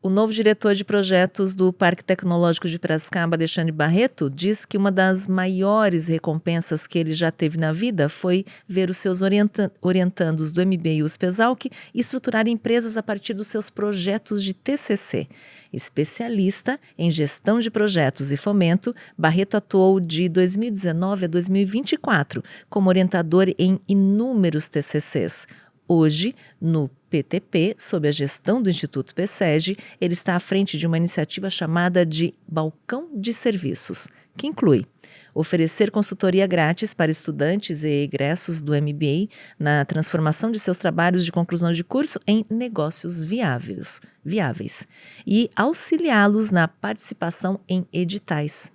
O novo diretor de projetos do Parque Tecnológico de Piracicaba, Alexandre Barreto, diz que uma das maiores recompensas que ele já teve na vida foi ver os seus orientandos do MBA USP-Exalc estruturar empresas a partir dos seus projetos de TCC. Especialista em gestão de projetos e fomento, Barreto atuou de 2019 a 2024 como orientador em inúmeros TCCs. Hoje, no PTP, sob a gestão do Instituto PSEG, ele está à frente de uma iniciativa chamada de Balcão de Serviços, que inclui oferecer consultoria grátis para estudantes e egressos do MBA na transformação de seus trabalhos de conclusão de curso em negócios viáveis e auxiliá-los na participação em editais.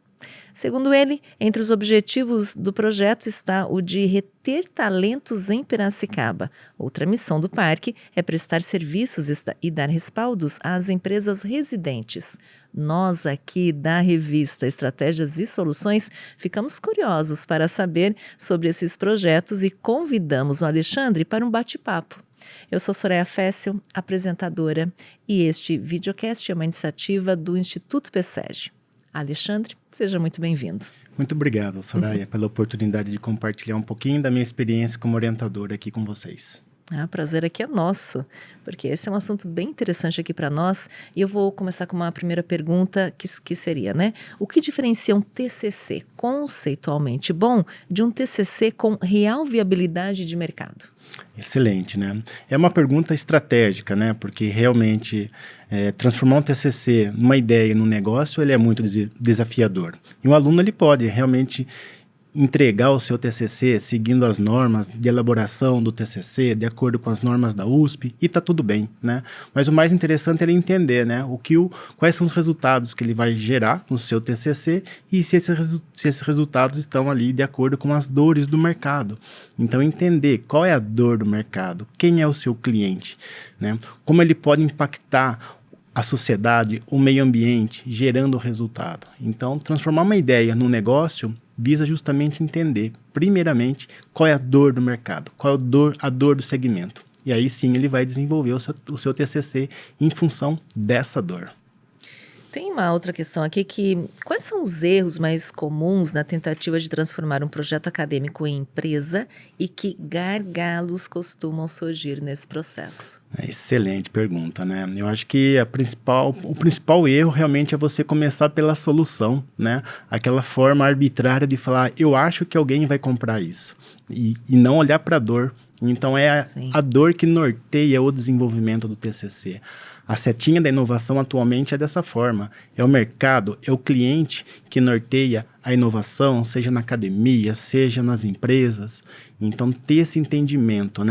Segundo ele, entre os objetivos do projeto está o de reter talentos em Piracicaba. Outra missão do parque é prestar serviços e dar respaldos às empresas residentes. Nós aqui da revista Estratégias e Soluções ficamos curiosos para saber sobre esses projetos e convidamos o Alexandre para um bate-papo. Eu sou Soraya Fessel, apresentadora, e este videocast é uma iniciativa do Instituto PSEG. Alexandre, seja muito bem-vindo. Muito obrigado, Soraya, pela oportunidade de compartilhar um pouquinho da minha experiência como orientador aqui com vocês. O prazer aqui é nosso, porque esse é um assunto bem interessante aqui para nós. E eu vou começar com uma primeira pergunta que seria, o que diferencia um TCC conceitualmente bom de um TCC com real viabilidade de mercado? Excelente, É uma pergunta estratégica, porque realmente transformar um TCC numa ideia, num negócio, ele é muito desafiador. E um aluno, ele pode realmente entregar o seu TCC seguindo as normas de elaboração do TCC, de acordo com as normas da USP, e está tudo bem, Mas o mais interessante é ele entender, quais são os resultados que ele vai gerar no seu TCC e se esses resultados estão ali de acordo com as dores do mercado. Então, entender qual é a dor do mercado, quem é o seu cliente, como ele pode impactar a sociedade, o meio ambiente, gerando resultado. Então, transformar uma ideia num negócio visa justamente entender, primeiramente, qual é a dor do mercado, qual é a dor do segmento. E aí sim ele vai desenvolver o seu TCC em função dessa dor. Tem uma outra questão aqui quais são os erros mais comuns na tentativa de transformar um projeto acadêmico em empresa e que gargalos costumam surgir nesse processo? Excelente pergunta, Eu acho que o principal erro realmente é você começar pela solução, Aquela forma arbitrária de falar, eu acho que alguém vai comprar isso, e não olhar para a dor. Então é a dor que norteia o desenvolvimento do TCC. A setinha da inovação atualmente é dessa forma. É o mercado, é o cliente que norteia a inovação, seja na academia, seja nas empresas. Então, ter esse entendimento,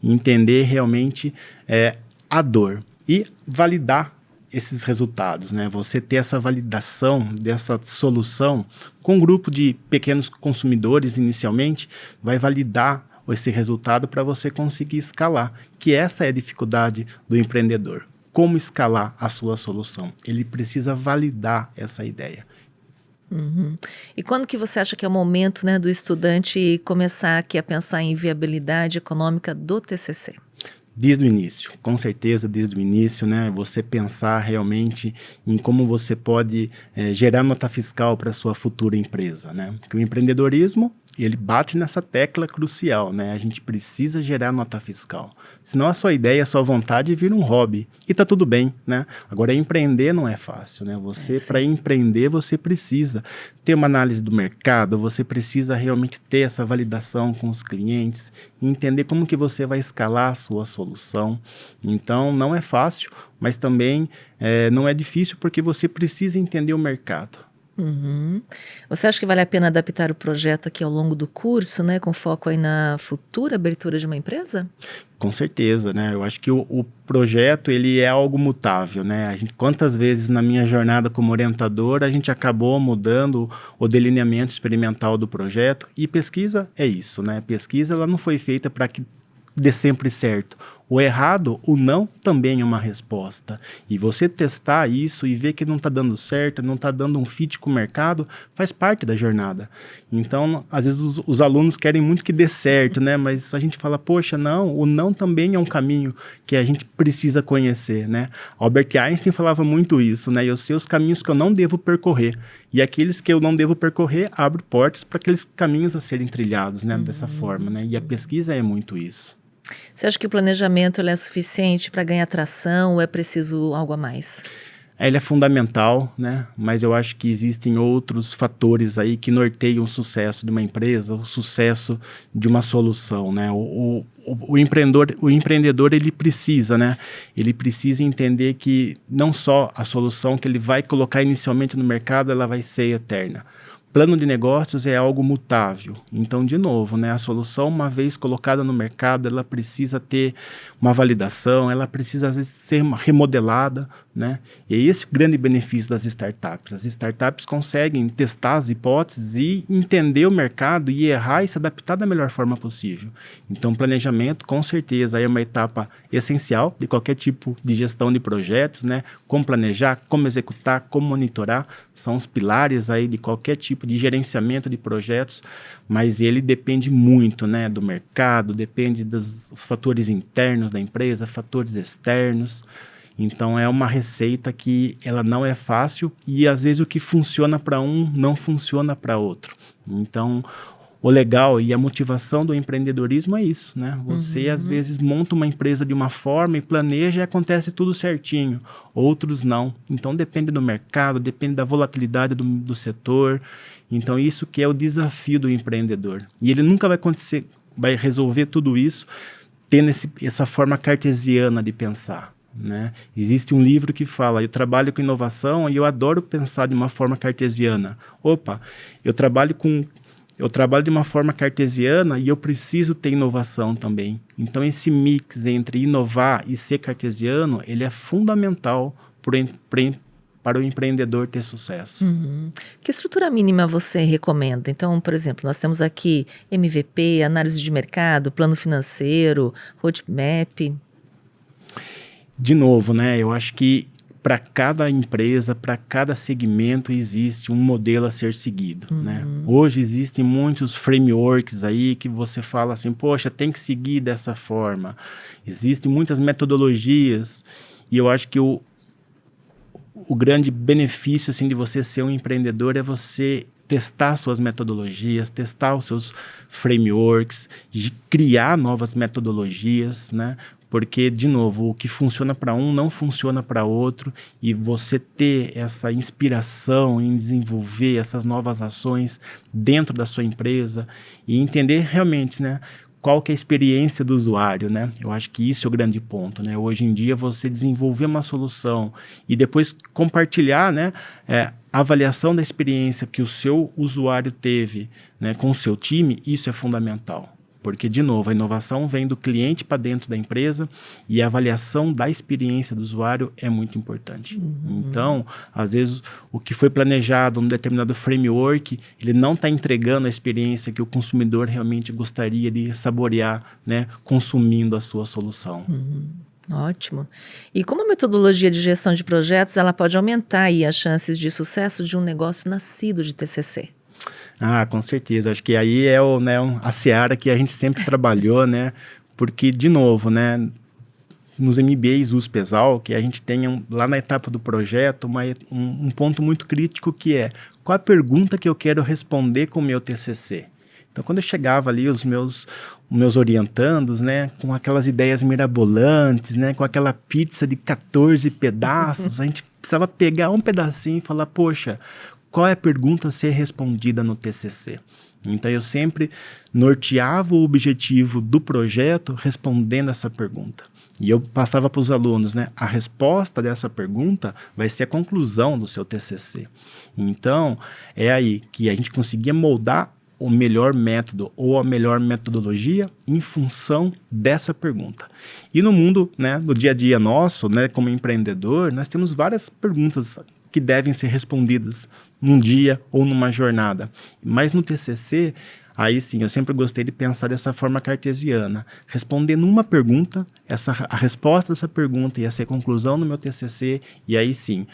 E entender realmente a dor e validar esses resultados, Você ter essa validação dessa solução com um grupo de pequenos consumidores inicialmente, vai validar esse resultado para você conseguir escalar, que essa é a dificuldade do empreendedor. Como escalar a sua solução? Ele precisa validar essa ideia. Uhum. E quando que você acha que é o momento, do estudante começar aqui a pensar em viabilidade econômica do TCC? Desde o início, com certeza desde o início, Você pensar realmente em como você pode gerar nota fiscal para a sua futura empresa, Porque o empreendedorismo, ele bate nessa tecla crucial, A gente precisa gerar nota fiscal. Senão a sua ideia, a sua vontade vira um hobby. E tá tudo bem, Agora, empreender não é fácil, Para empreender, você precisa ter uma análise do mercado, você precisa realmente ter essa validação com os clientes, e entender como que você vai escalar a sua solução. Então, não é fácil, mas também não é difícil porque você precisa entender o mercado. Uhum. Você acha que vale a pena adaptar o projeto aqui ao longo do curso, com foco aí na futura abertura de uma empresa? Com certeza, Eu acho que o projeto, ele é algo mutável, Quantas vezes na minha jornada como orientador, a gente acabou mudando o delineamento experimental do projeto, e pesquisa é isso, Pesquisa, ela não foi feita para que dê sempre certo. O errado, o não, também é uma resposta. E você testar isso e ver que não está dando certo, não está dando um fit com o mercado, faz parte da jornada. Então, às vezes os alunos querem muito que dê certo, né? Mas a gente fala, poxa, não, o não também é um caminho que a gente precisa conhecer, né? Albert Einstein falava muito isso, né? Eu sei os caminhos que eu não devo percorrer. E aqueles que eu não devo percorrer, abro portas para aqueles caminhos a serem trilhados, né? Dessa forma, né? E a pesquisa é muito isso. Você acha que o planejamento ele é suficiente para ganhar tração ou é preciso algo a mais? Ele é fundamental, né? Mas eu acho que existem outros fatores aí que norteiam o sucesso de uma empresa, o sucesso de uma solução, né? O empreendedor, ele precisa, né? Ele precisa entender que não só a solução que ele vai colocar inicialmente no mercado, ela vai ser eterna. Plano de negócios é algo mutável. Então, de novo, né, a solução, uma vez colocada no mercado, ela precisa ter uma validação, ela precisa, às vezes, ser remodelada, né? E é esse o grande benefício das startups. As startups conseguem testar as hipóteses e entender o mercado e errar e se adaptar da melhor forma possível. Então, planejamento, com certeza, é uma etapa essencial de qualquer tipo de gestão de projetos, né? Como planejar, como executar, como monitorar, são os pilares aí de qualquer tipo de gerenciamento de projetos, mas ele depende muito, né, do mercado, depende dos fatores internos da empresa, fatores externos. Então é uma receita que ela não é fácil e às vezes o que funciona para um não funciona para outro. Então o legal e a motivação do empreendedorismo é isso, né? Você às vezes monta uma empresa de uma forma e planeja e acontece tudo certinho. Outros não. Então depende do mercado, depende da volatilidade do setor. Então isso que é o desafio do empreendedor. E ele nunca vai resolver tudo isso tendo essa forma cartesiana de pensar, né? Existe um livro que fala, eu trabalho com inovação e eu adoro pensar de uma forma cartesiana. Opa, eu trabalho de uma forma cartesiana e eu preciso ter inovação também. Então, esse mix entre inovar e ser cartesiano, ele é fundamental para o empreendedor ter sucesso. Que estrutura mínima você recomenda? Então, por exemplo, nós temos aqui MVP, análise de mercado, plano financeiro, roadmap. De novo, né? Eu acho que para cada empresa, para cada segmento, existe um modelo a ser seguido, né? Hoje existem muitos frameworks aí que você fala assim, poxa, tem que seguir dessa forma. Existem muitas metodologias e eu acho que o grande benefício assim, de você ser um empreendedor é você testar suas metodologias, testar os seus frameworks, de criar novas metodologias, né? Porque, de novo, o que funciona para um não funciona para outro e você ter essa inspiração em desenvolver essas novas ações dentro da sua empresa e entender realmente, né, qual que é a experiência do usuário, né? Eu acho que isso é o grande ponto, né? Hoje em dia, você desenvolver uma solução e depois compartilhar, né, a avaliação da experiência que o seu usuário teve, né, com o seu time, isso é fundamental. Porque, de novo, a inovação vem do cliente para dentro da empresa e a avaliação da experiência do usuário é muito importante. Então, às vezes, o que foi planejado num determinado framework, ele não está entregando a experiência que o consumidor realmente gostaria de saborear, né, consumindo a sua solução. Ótimo. E como a metodologia de gestão de projetos, ela pode aumentar aí as chances de sucesso de um negócio nascido de TCC? Ah, com certeza. Acho que aí é a seara que a gente sempre trabalhou, né? Porque, de novo, né, nos MBAs USP-ESAL, que a gente tem lá na etapa do projeto um ponto muito crítico que é qual a pergunta que eu quero responder com o meu TCC? Então, quando eu chegava ali, os meus orientandos, né, com aquelas ideias mirabolantes, né, com aquela pizza de 14 pedaços, a gente precisava pegar um pedacinho e falar, poxa, qual é a pergunta a ser respondida no TCC? Então, eu sempre norteava o objetivo do projeto respondendo essa pergunta. E eu passava para os alunos, né? A resposta dessa pergunta vai ser a conclusão do seu TCC. Então, é aí que a gente conseguia moldar o melhor método ou a melhor metodologia em função dessa pergunta. E no mundo, né, no dia a dia nosso, né, como empreendedor, nós temos várias perguntas que devem ser respondidas num dia ou numa jornada. Mas no TCC, Aí sim, eu sempre gostei de pensar dessa forma cartesiana. Respondendo uma pergunta, a resposta dessa pergunta ia ser conclusão no meu TCC, e aí sim,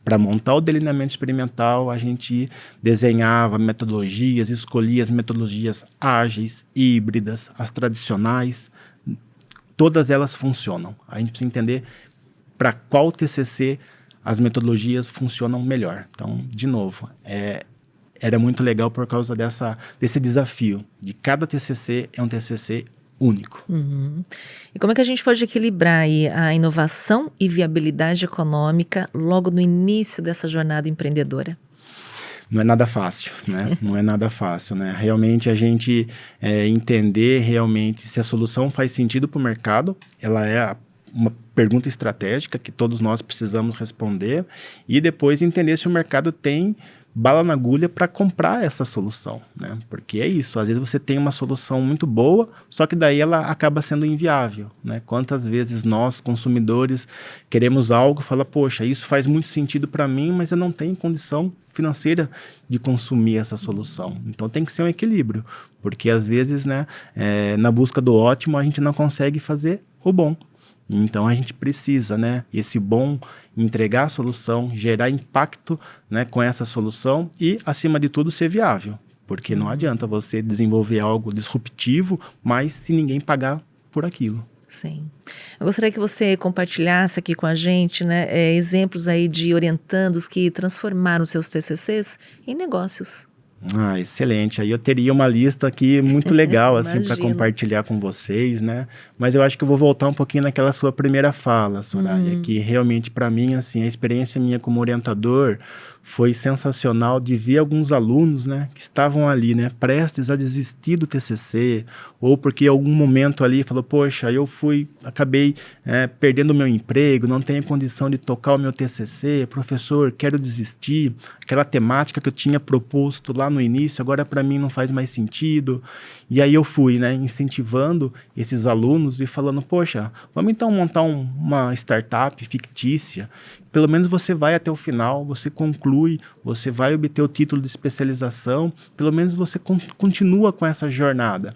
para montar o delineamento experimental, a gente desenhava metodologias, escolhia as metodologias ágeis, híbridas, as tradicionais, todas elas funcionam. A gente precisa entender para qual TCC as metodologias funcionam melhor. Então, de novo, era muito legal por causa desse desafio de cada TCC é um TCC único. E como é que a gente pode equilibrar aí a inovação e viabilidade econômica logo no início dessa jornada empreendedora? Não é nada fácil, né? Não é nada fácil, né? Realmente a gente entender realmente se a solução faz sentido para o mercado, ela é uma pergunta estratégica que todos nós precisamos responder, e depois entender se o mercado tem bala na agulha para comprar essa solução, né? Porque é isso, às vezes você tem uma solução muito boa, só que daí ela acaba sendo inviável, né? Quantas vezes nós, consumidores, queremos algo e fala, poxa, isso faz muito sentido para mim, mas eu não tenho condição financeira de consumir essa solução. Então tem que ser um equilíbrio, porque às vezes, né, na busca do ótimo, a gente não consegue fazer o bom. Então a gente precisa, né, esse bom, entregar a solução, gerar impacto, né, com essa solução e, acima de tudo, ser viável. Porque não adianta você desenvolver algo disruptivo, mas se ninguém pagar por aquilo. Sim. Eu gostaria que você compartilhasse aqui com a gente, né, exemplos aí de orientandos que transformaram seus TCCs em negócios. Ah, excelente. Aí eu teria uma lista aqui muito legal, assim, para Imagino. compartilhar com vocês, né? Mas eu acho que eu vou voltar um pouquinho naquela sua primeira fala, Soraya, que realmente para mim, assim, a experiência minha como orientador foi sensacional de ver alguns alunos, né, que estavam ali, né, prestes a desistir do TCC, ou porque em algum momento ali falou, poxa, acabei perdendo o meu emprego, não tenho condição de tocar o meu TCC, professor, quero desistir, aquela temática que eu tinha proposto lá no início, agora para mim não faz mais sentido. E aí eu fui, né, incentivando esses alunos e falando, poxa, vamos então montar uma startup fictícia. Pelo menos você vai até o final, você conclui, você vai obter o título de especialização, pelo menos você continua com essa jornada.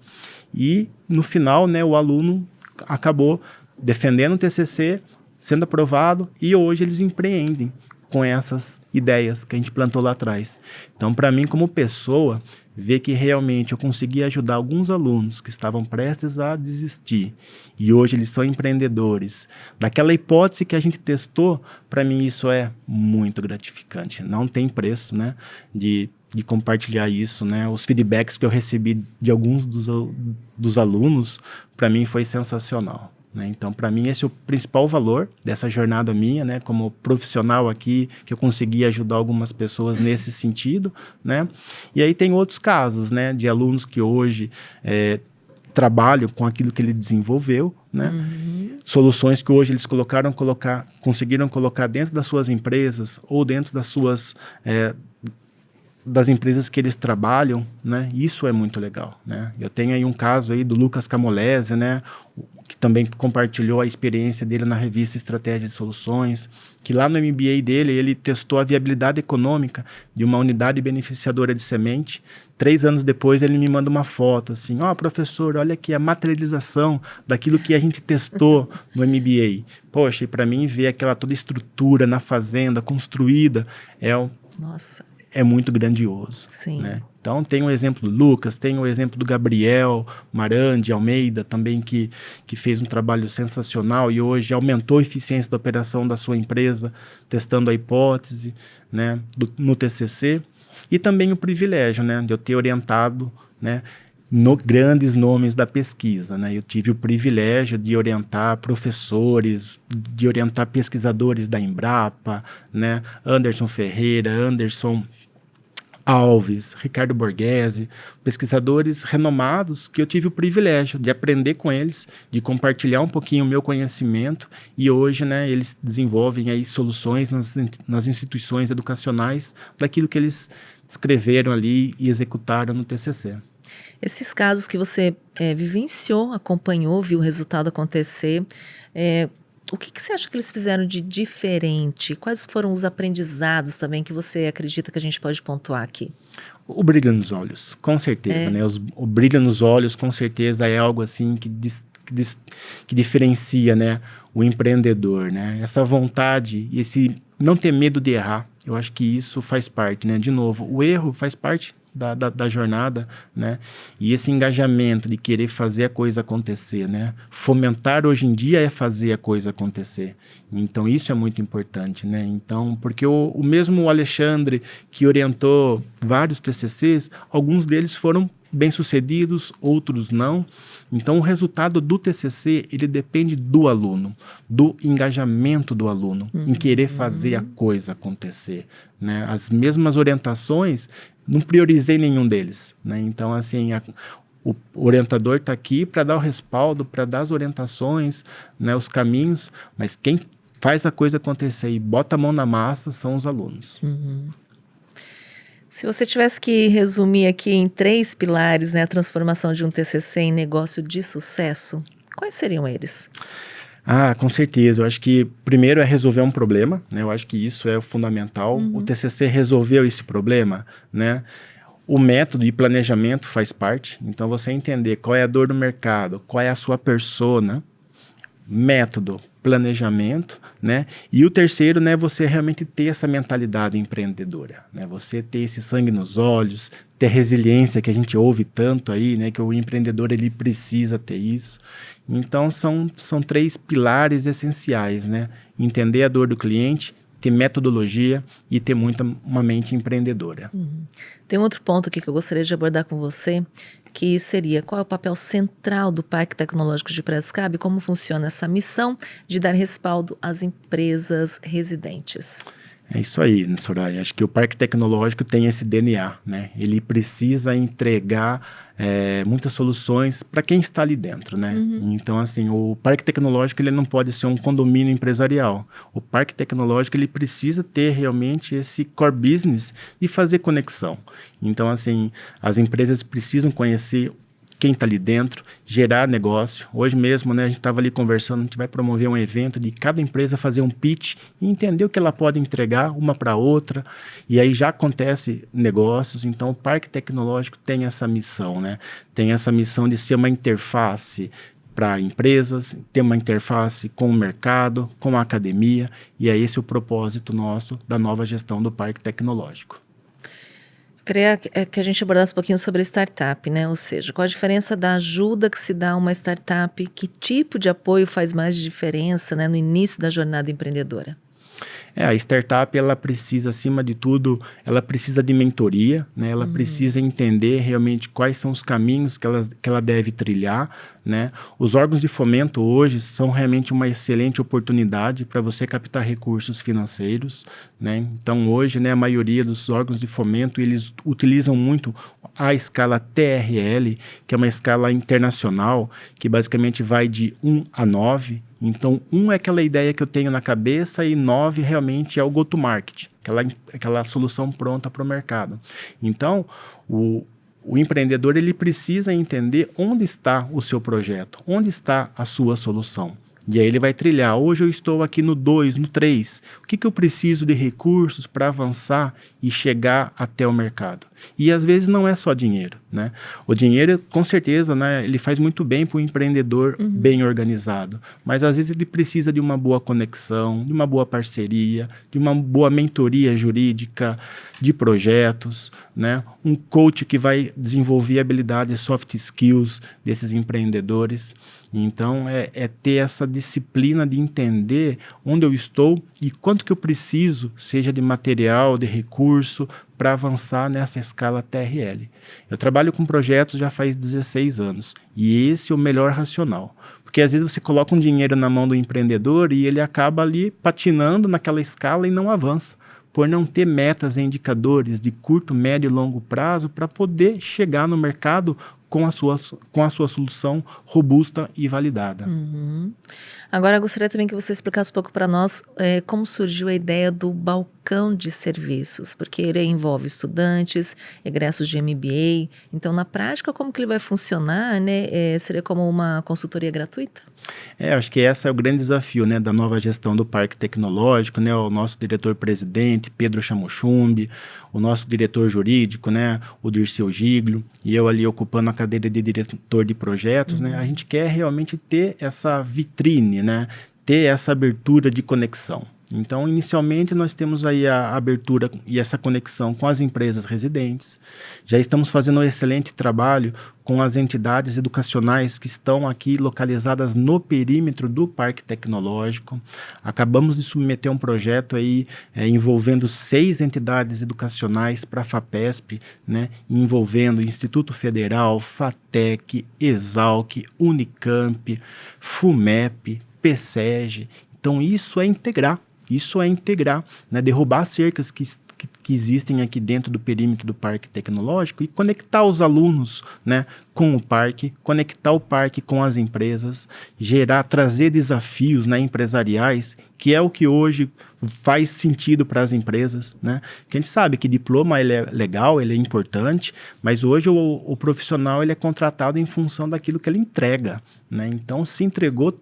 E no final, né, o aluno acabou defendendo o TCC, sendo aprovado, e hoje eles empreendem com essas ideias que a gente plantou lá atrás. Então, para mim, como pessoa, ver que realmente eu consegui ajudar alguns alunos que estavam prestes a desistir e hoje eles são empreendedores, daquela hipótese que a gente testou, para mim isso é muito gratificante. Não tem preço, né, de compartilhar isso, né? Os feedbacks que eu recebi de alguns dos alunos, para mim foi sensacional. Né? Então, para mim, esse é o principal valor dessa jornada minha, né? Como profissional aqui, que eu consegui ajudar algumas pessoas nesse sentido, né? E aí tem outros casos, né? De alunos que hoje trabalham com aquilo que ele desenvolveu, né? Soluções que hoje eles conseguiram colocar dentro das suas empresas ou dentro das empresas que eles trabalham, né? Isso é muito legal, né? Eu tenho aí um caso aí do Lucas Camolese, né? Que também compartilhou a experiência dele na revista Estratégia de Soluções, que lá no MBA dele, ele testou a viabilidade econômica de uma unidade beneficiadora de semente. 3 anos depois, ele me manda uma foto, assim, professor, olha aqui a materialização daquilo que a gente testou no MBA. Poxa, e para mim, ver aquela toda estrutura na fazenda, construída, Nossa. é muito grandioso. Sim. Né? Então, tem o exemplo do Lucas, tem o exemplo do Gabriel Marandi Almeida, também que fez um trabalho sensacional e hoje aumentou a eficiência da operação da sua empresa, testando a hipótese, né, no TCC. E também o privilégio, né, de eu ter orientado, né, grandes nomes da pesquisa, né? Eu tive o privilégio de orientar professores, de orientar pesquisadores da Embrapa, né? Anderson Ferreira, Anderson Alves, Ricardo Borghese, pesquisadores renomados que eu tive o privilégio de aprender com eles, de compartilhar um pouquinho o meu conhecimento e hoje, né, eles desenvolvem aí soluções nas instituições educacionais daquilo que eles escreveram ali e executaram no TCC. Esses casos que você vivenciou, acompanhou, viu o resultado acontecer, O que você acha que eles fizeram de diferente? Quais foram os aprendizados também que você acredita que a gente pode pontuar aqui? O brilho nos olhos, com certeza, né? O brilho nos olhos, com certeza, é algo assim que diferencia, né, o empreendedor, né? Essa vontade e esse não ter medo de errar, eu acho que isso faz parte, né? De novo, o erro faz parte da jornada, né? E esse engajamento de querer fazer a coisa acontecer, né? Fomentar hoje em dia é fazer a coisa acontecer. Então, isso é muito importante, né? Então, porque o mesmo Alexandre, que orientou vários TCCs, alguns deles foram bem-sucedidos, outros não. Então, o resultado do TCC, ele depende do aluno, do engajamento do aluno, em querer fazer a coisa acontecer, né? As mesmas orientações, não priorizei nenhum deles, né? Então, assim, o orientador está aqui para dar o respaldo, para dar as orientações, né, os caminhos, mas quem faz a coisa acontecer e bota a mão na massa são os alunos. Se você tivesse que resumir aqui em 3 pilares, né, a transformação de um TCC em negócio de sucesso, quais seriam eles? Com certeza. Eu acho que primeiro é resolver um problema, né? Eu acho que isso é o fundamental. O TCC resolveu esse problema, né? O método e planejamento faz parte. Então, você entender qual é a dor do mercado, qual é a sua persona, método, planejamento, né? E o terceiro, né, você realmente ter essa mentalidade empreendedora, né? Você ter esse sangue nos olhos, ter resiliência que a gente ouve tanto aí, né? Que o empreendedor ele precisa ter isso. Então são 3 pilares essenciais, né? Entender a dor do cliente, ter metodologia e ter uma mente empreendedora. Tem um outro ponto aqui que eu gostaria de abordar com você, que seria qual é o papel central do Parque Tecnológico de Piracicaba e como funciona essa missão de dar respaldo às empresas residentes. É isso aí, Soraya. Acho que o Parque Tecnológico tem esse DNA, né? Ele precisa entregar muitas soluções para quem está ali dentro, né? Então, assim, o Parque Tecnológico ele não pode ser um condomínio empresarial. O Parque Tecnológico ele precisa ter realmente esse core business e fazer conexão. Então, assim, as empresas precisam conhecer quem está ali dentro, gerar negócio. Hoje mesmo, né, a gente estava ali conversando, a gente vai promover um evento de cada empresa fazer um pitch e entender o que ela pode entregar uma para outra, e aí já acontece negócios. Então, o Parque Tecnológico tem essa missão, né? Tem essa missão de ser uma interface para empresas, ter uma interface com o mercado, com a academia, e é esse o propósito nosso da nova gestão do Parque Tecnológico. Queria que a gente abordasse um pouquinho sobre startup, né? Ou seja, qual a diferença da ajuda que se dá a uma startup, que tipo de apoio faz mais diferença, né, no início da jornada empreendedora? A startup, ela precisa, acima de tudo, ela precisa de mentoria, né? Ela precisa entender realmente quais são os caminhos que ela deve trilhar, né? Os órgãos de fomento hoje são realmente uma excelente oportunidade para você captar recursos financeiros, né? Então, hoje, né, a maioria dos órgãos de fomento, eles utilizam muito a escala TRL, que é uma escala internacional, que basicamente vai de 1 a 9. Então, 1 é aquela ideia que eu tenho na cabeça e 9 realmente é o go-to-market, aquela solução pronta para o mercado. Então, o empreendedor ele precisa entender onde está o seu projeto, onde está a sua solução. E aí ele vai trilhar, hoje eu estou aqui no 2, no 3, o que eu preciso de recursos para avançar e chegar até o mercado? E às vezes não é só dinheiro, né? O dinheiro, com certeza, né, ele faz muito bem para o empreendedor bem organizado, mas às vezes ele precisa de uma boa conexão, de uma boa parceria, de uma boa mentoria jurídica, de projetos, né? Um coach que vai desenvolver habilidades, soft skills desses empreendedores. Então, é ter essa disciplina de entender onde eu estou e quanto que eu preciso, seja de material, de recurso, para avançar nessa escala TRL. Eu trabalho com projetos já faz 16 anos e esse é o melhor racional. Porque às vezes você coloca um dinheiro na mão do empreendedor e ele acaba ali patinando naquela escala e não avança, por não ter metas e indicadores de curto, médio e longo prazo para poder chegar no mercado com a sua solução robusta e validada. Agora, eu gostaria também que você explicasse um pouco para nós como surgiu a ideia do balcão balcão de serviços, porque ele envolve estudantes, egressos de MBA. Então, na prática, como que ele vai funcionar, né? Seria como uma consultoria gratuita? Acho que esse é o grande desafio, né, da nova gestão do Parque Tecnológico, né, o nosso diretor-presidente, Pedro Chamochumbi, o nosso diretor jurídico, né, o Dirceu Giglio, e eu ali ocupando a cadeira de diretor de projetos, né, a gente quer realmente ter essa vitrine, né, ter essa abertura de conexão. Então, inicialmente, nós temos aí a abertura e essa conexão com as empresas residentes. Já estamos fazendo um excelente trabalho com as entidades educacionais que estão aqui localizadas no perímetro do Parque Tecnológico. Acabamos de submeter um projeto aí envolvendo 6 entidades educacionais para a FAPESP, né, envolvendo Instituto Federal, FATEC, Exalc, Unicamp, FUMEP, PSEG. Então, isso é integrar, né, derrubar cercas que existem aqui dentro do perímetro do Parque Tecnológico e conectar os alunos, né, com o parque, conectar o parque com as empresas, trazer desafios, né, empresariais, que é o que hoje faz sentido para as empresas, né? Que a gente sabe que diploma ele é legal, ele é importante, mas hoje o profissional ele é contratado em função daquilo que ele entrega, né? Então, se entregou,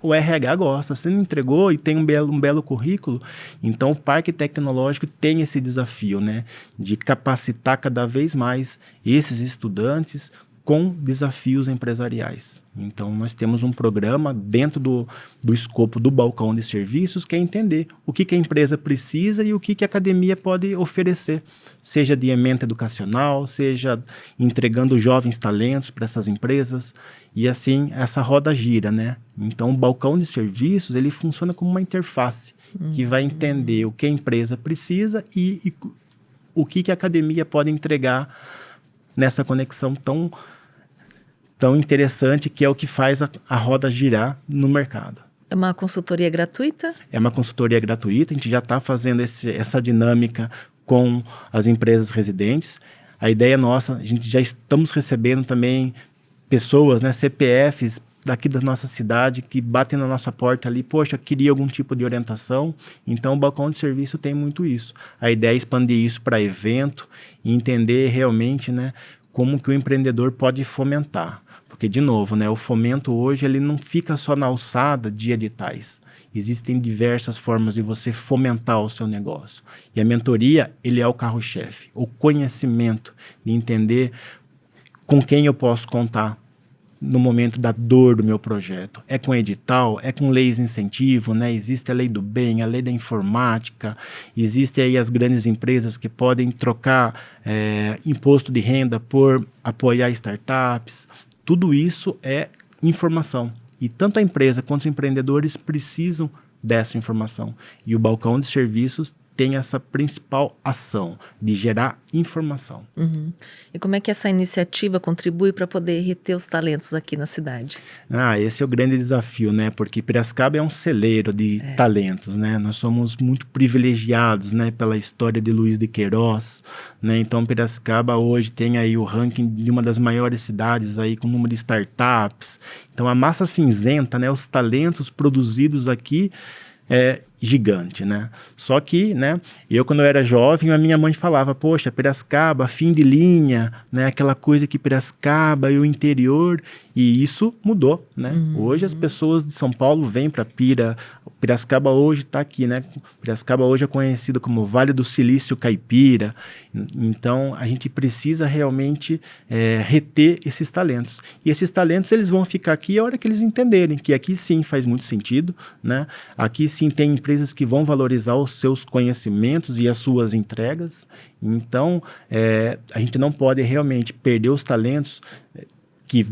o RH gosta. Se não entregou e tem um belo currículo, então o Parque Tecnológico tem esse desafio, né, de capacitar cada vez mais esses estudantes com desafios empresariais. Então, nós temos um programa dentro do escopo do balcão de serviços, que é entender o que a empresa precisa e o que a academia pode oferecer, seja de ementa educacional, seja entregando jovens talentos para essas empresas, e assim essa roda gira, né? Então, o balcão de serviços, ele funciona como uma interface, que vai entender o que a empresa precisa e o que a academia pode entregar nessa conexão tão interessante, que é o que faz a roda girar no mercado. É uma consultoria gratuita? É uma consultoria gratuita, a gente já está fazendo essa dinâmica com as empresas residentes. A ideia nossa, a gente já estamos recebendo também pessoas, né, CPFs daqui da nossa cidade, que batem na nossa porta ali, poxa, queria algum tipo de orientação. Então, o balcão de serviço tem muito isso. A ideia é expandir isso para evento e entender realmente, né, como que o empreendedor pode fomentar. Porque, de novo, né, o fomento hoje ele não fica só na alçada de editais. Existem diversas formas de você fomentar o seu negócio. E a mentoria, ele é o carro-chefe. O conhecimento de entender com quem eu posso contar no momento da dor do meu projeto. É com edital, é com leis de incentivo, né? Existe a lei do bem, a lei da informática, existem aí as grandes empresas que podem trocar imposto de renda por apoiar startups. Tudo isso é informação. E tanto a empresa quanto os empreendedores precisam dessa informação. E o balcão de serviços tem essa principal ação de gerar informação. E como é que essa iniciativa contribui para poder reter os talentos aqui na cidade? Esse é o grande desafio, né? Porque Piracicaba é um celeiro de talentos, né? Nós somos muito privilegiados, né? Pela história de Luiz de Queiroz, né? Então, Piracicaba hoje tem aí o ranking de uma das maiores cidades aí com número de startups. Então, a massa cinzenta, né? Os talentos produzidos aqui é gigante, né? Só que, né, eu quando eu era jovem, a minha mãe falava, poxa, Piracicaba, fim de linha, né? Aquela coisa que Piracicaba e o interior, e isso mudou, né? Hoje as pessoas de São Paulo vêm para Piracicaba hoje está aqui, né? Piracicaba hoje é conhecido como Vale do Silício Caipira. Então, a gente precisa realmente reter esses talentos. E esses talentos, eles vão ficar aqui a hora que eles entenderem que aqui sim faz muito sentido, né? Aqui sim tem empresas que vão valorizar os seus conhecimentos e as suas entregas. Então, a gente não pode realmente perder os talentos que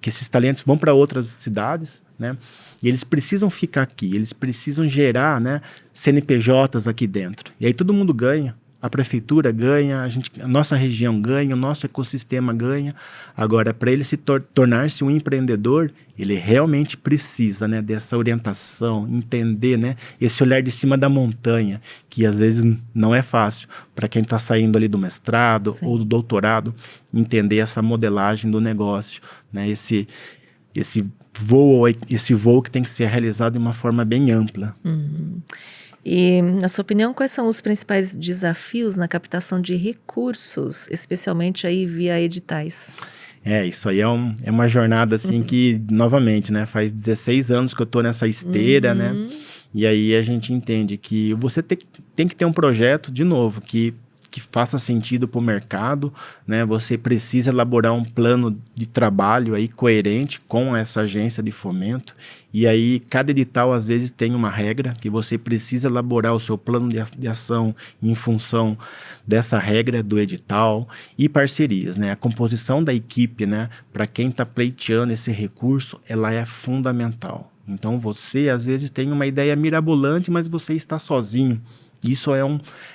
esses talentos vão para outras cidades, né? E eles precisam ficar aqui, eles precisam gerar, né, CNPJs aqui dentro. E aí todo mundo ganha. A prefeitura ganha, a nossa região ganha, o nosso ecossistema ganha. Agora, para ele tornar-se um empreendedor, ele realmente precisa, né, dessa orientação, entender, né, esse olhar de cima da montanha, que às vezes não é fácil para quem está saindo ali do mestrado ou do doutorado, entender essa modelagem do negócio, né, esse voo que tem que ser realizado de uma forma bem ampla. E, na sua opinião, quais são os principais desafios na captação de recursos, especialmente aí via editais? Isso aí é uma jornada, assim, que, novamente, né, faz 16 anos que eu tô nessa esteira, né, e aí a gente entende que você tem que ter um projeto, de novo, que faça sentido para o mercado, né, você precisa elaborar um plano de trabalho aí coerente com essa agência de fomento, e aí cada edital, às vezes, tem uma regra que você precisa elaborar o seu plano de ação em função dessa regra do edital e parcerias, né? A composição da equipe, né, para quem está pleiteando esse recurso, ela é fundamental. Então você, às vezes, tem uma ideia mirabolante, mas você está sozinho. Isso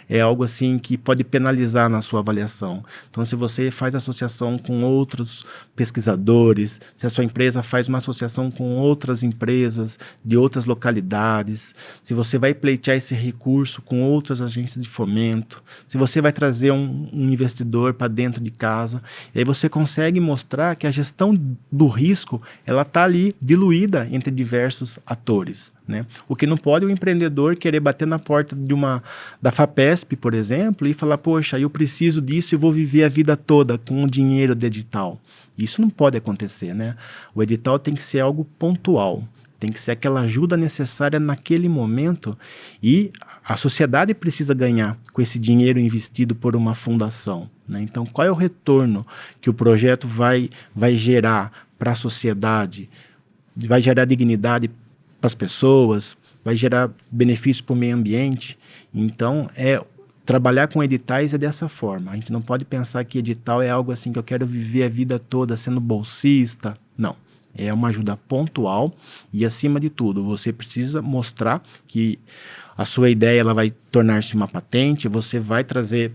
é algo assim que pode penalizar na sua avaliação. Então, se você faz associação com outros pesquisadores, se a sua empresa faz uma associação com outras empresas de outras localidades, se você vai pleitear esse recurso com outras agências de fomento, se você vai trazer um investidor para dentro de casa, e aí você consegue mostrar que a gestão do risco ela está ali diluída entre diversos atores, né? O que não pode é o empreendedor querer bater na porta da FAPESP, por exemplo, e falar, poxa, eu preciso disso e vou viver a vida toda com o dinheiro do edital. Isso não pode acontecer, né? O edital tem que ser algo pontual, tem que ser aquela ajuda necessária naquele momento, e a sociedade precisa ganhar com esse dinheiro investido por uma fundação, né? Então, qual é o retorno que o projeto vai gerar para a sociedade? Vai gerar dignidade para as pessoas, vai gerar benefício para o meio ambiente. Então, trabalhar com editais é dessa forma. A gente não pode pensar que edital é algo assim que eu quero viver a vida toda sendo bolsista. Não. É uma ajuda pontual e, acima de tudo, você precisa mostrar que a sua ideia ela vai tornar-se uma patente, você vai trazer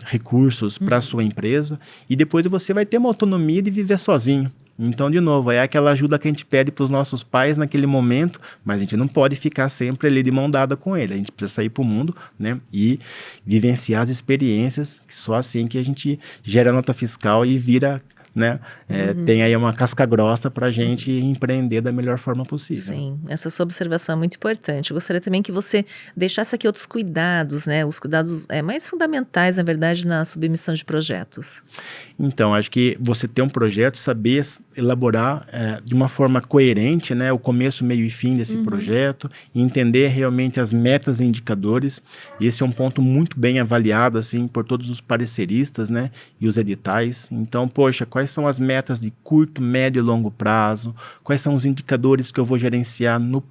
recursos para a sua empresa e depois você vai ter uma autonomia de viver sozinho. Então, de novo, é aquela ajuda que a gente pede para os nossos pais naquele momento, mas a gente não pode ficar sempre ali de mão dada com ele. A gente precisa sair para o mundo, né, e vivenciar as experiências, que só assim que a gente gera nota fiscal e vira, né, tem aí uma casca grossa para a gente empreender da melhor forma possível. Sim, essa sua observação é muito importante. Eu gostaria também que você deixasse aqui outros cuidados, né, os cuidados mais fundamentais, na verdade, na submissão de projetos. Então, acho que você ter um projeto, saber elaborar de uma forma coerente, né, o começo, meio e fim desse projeto, e entender realmente as metas e indicadores. E esse é um ponto muito bem avaliado assim, por todos os pareceristas, né, e os editais. Então, poxa, quais são as metas de curto, médio e longo prazo? Quais são os indicadores que eu vou gerenciar no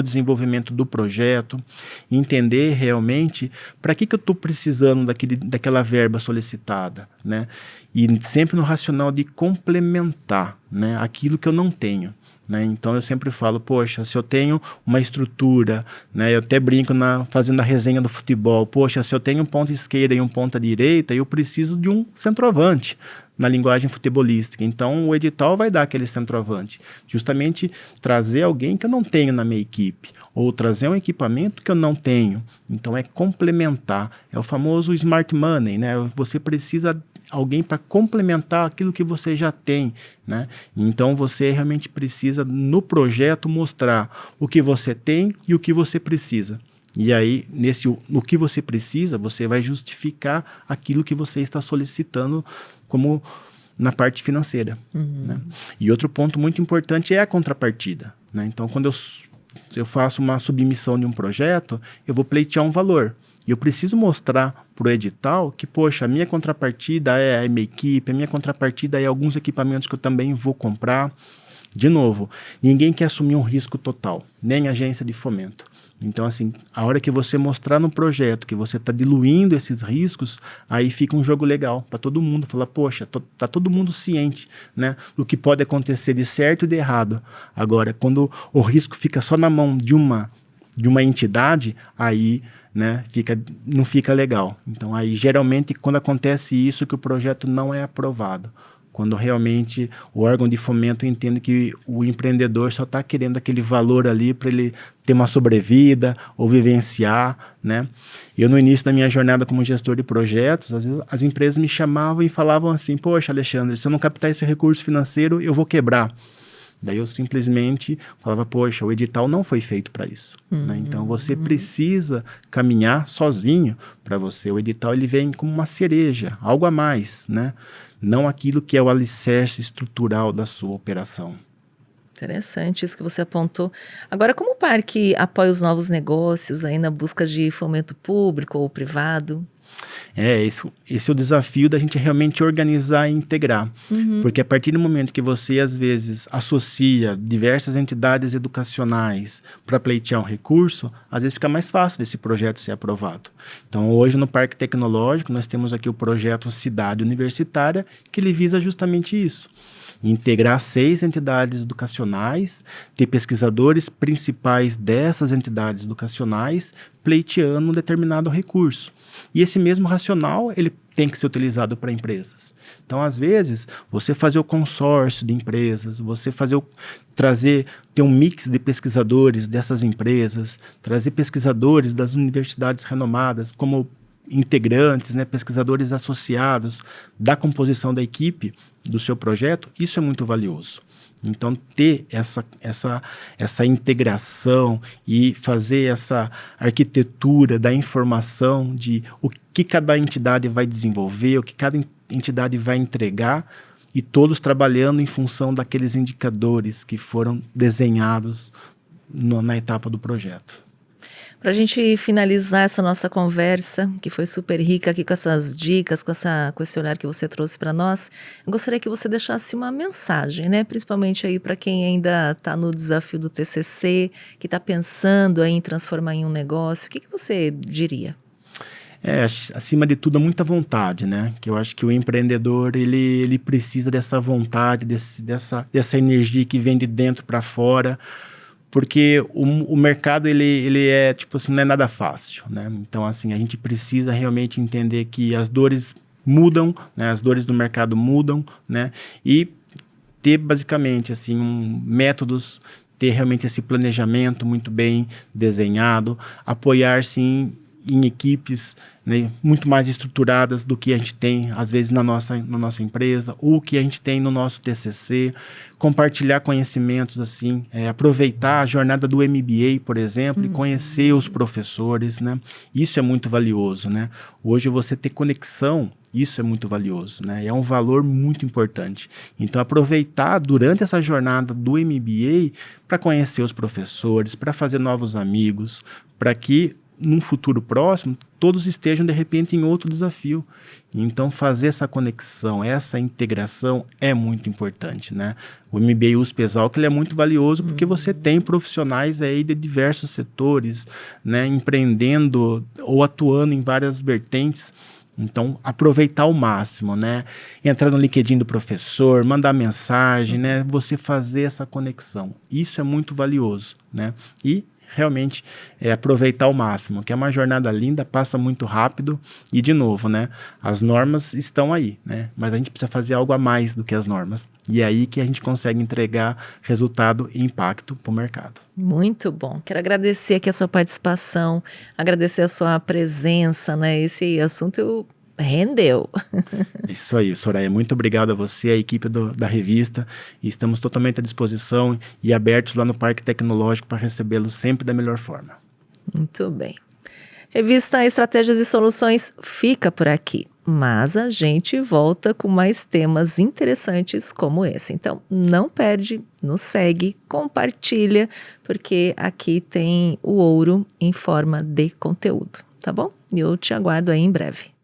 desenvolvimento do projeto, entender realmente para que eu estou precisando daquela verba solicitada, né? E sempre no racional de complementar, né, aquilo que eu não tenho, né? Então eu sempre falo, poxa, se eu tenho uma estrutura, né, eu até brinco fazendo a resenha do futebol, poxa, se eu tenho um ponta esquerda e um ponta direita, eu preciso de um centroavante, na linguagem futebolística. Então, o edital vai dar aquele centroavante. Justamente trazer alguém que eu não tenho na minha equipe, ou trazer um equipamento que eu não tenho. Então, é complementar. É o famoso smart money, né? Você precisa alguém para complementar aquilo que você já tem, né? Então, você realmente precisa, no projeto, mostrar o que você tem e o que você precisa. E aí, no que você precisa, você vai justificar aquilo que você está solicitando como na parte financeira. Né? E outro ponto muito importante é a contrapartida. Né? Então, quando eu faço uma submissão de um projeto, eu vou pleitear um valor. E eu preciso mostrar para o edital que, poxa, a minha contrapartida é a minha equipe, a minha contrapartida é alguns equipamentos que eu também vou comprar. De novo, ninguém quer assumir um risco total, nem a agência de fomento. Então, assim, a hora que você mostrar no projeto que você está diluindo esses riscos, aí fica um jogo legal para todo mundo. Falar, poxa, tá todo mundo ciente, né, do que pode acontecer de certo e de errado. Agora, quando o risco fica só na mão de uma entidade, aí, né, não fica legal. Então, aí, geralmente, quando acontece isso, que o projeto não é aprovado. Quando realmente o órgão de fomento entende que o empreendedor só está querendo aquele valor ali para ele ter uma sobrevida ou vivenciar, né? Eu, no início da minha jornada como gestor de projetos, às vezes as empresas me chamavam e falavam assim, poxa, Alexandre, se eu não captar esse recurso financeiro, eu vou quebrar. Daí eu simplesmente falava, poxa, o edital não foi feito para isso. Né? Então você precisa caminhar sozinho para você. O edital ele vem como uma cereja, algo a mais, né? Não aquilo que é o alicerce estrutural da sua operação. Interessante isso que você apontou. Agora, como o parque apoia os novos negócios aí na busca de fomento público ou privado? Esse é o desafio da gente realmente organizar e integrar. Porque a partir do momento que você, às vezes, associa diversas entidades educacionais para pleitear um recurso, às vezes fica mais fácil desse projeto ser aprovado. Então, hoje no Parque Tecnológico, nós temos aqui o projeto Cidade Universitária, que ele visa justamente isso. Integrar 6 entidades educacionais, ter pesquisadores principais dessas entidades educacionais pleiteando um determinado recurso. E esse mesmo racional, ele tem que ser utilizado para empresas. Então, às vezes, você fazer o consórcio de empresas, você ter um mix de pesquisadores dessas empresas, trazer pesquisadores das universidades renomadas como integrantes, né, pesquisadores associados da composição da equipe do seu projeto, isso é muito valioso. Então, ter essa integração e fazer essa arquitetura da informação de o que cada entidade vai desenvolver, o que cada entidade vai entregar, e todos trabalhando em função daqueles indicadores que foram desenhados na etapa do projeto. Para a gente finalizar essa nossa conversa, que foi super rica aqui com essas dicas, com esse olhar que você trouxe para nós, eu gostaria que você deixasse uma mensagem, né? Principalmente aí para quem ainda está no desafio do TCC, que está pensando aí em transformar em um negócio. O que você diria? Acima de tudo, muita vontade, né? Que eu acho que o empreendedor, ele precisa dessa vontade, dessa energia que vem de dentro para fora, porque o mercado, ele é, tipo assim, não é nada fácil, né? Então, assim, a gente precisa realmente entender que as dores mudam, né? As dores do mercado mudam, né? E ter, basicamente, assim, métodos, ter realmente esse planejamento muito bem desenhado, apoiar-se em equipes, né, muito mais estruturadas do que a gente tem, às vezes, na nossa empresa, ou que a gente tem no nosso TCC, compartilhar conhecimentos, assim, aproveitar a jornada do MBA, por exemplo, e conhecer os professores, né? Isso é muito valioso, né? Hoje você ter conexão, isso é muito valioso, né? É um valor muito importante. Então, aproveitar durante essa jornada do MBA para conhecer os professores, para fazer novos amigos, para que num futuro próximo, todos estejam, de repente, em outro desafio. Então, fazer essa conexão, essa integração é muito importante, né? O MBA USP-Exalc, ele é muito valioso porque você tem profissionais aí de diversos setores, né? Empreendendo ou atuando em várias vertentes. Então, aproveitar ao máximo, né? Entrar no LinkedIn do professor, mandar mensagem, né? Você fazer essa conexão. Isso é muito valioso, né? E realmente aproveitar ao máximo, que é uma jornada linda, passa muito rápido e, de novo, né, as normas estão aí, né, mas a gente precisa fazer algo a mais do que as normas, e é aí que a gente consegue entregar resultado e impacto para o mercado. Muito bom. Quero agradecer aqui a sua participação, agradecer a sua presença, né, esse assunto rendeu. Isso aí, Soraya. Muito obrigado a você, a equipe da revista. E estamos totalmente à disposição e abertos lá no Parque Tecnológico para recebê-los sempre da melhor forma. Muito bem. Revista Estratégias e Soluções fica por aqui, mas a gente volta com mais temas interessantes como esse. Então, não perde, nos segue, compartilha, porque aqui tem o ouro em forma de conteúdo, tá bom? E eu te aguardo aí em breve.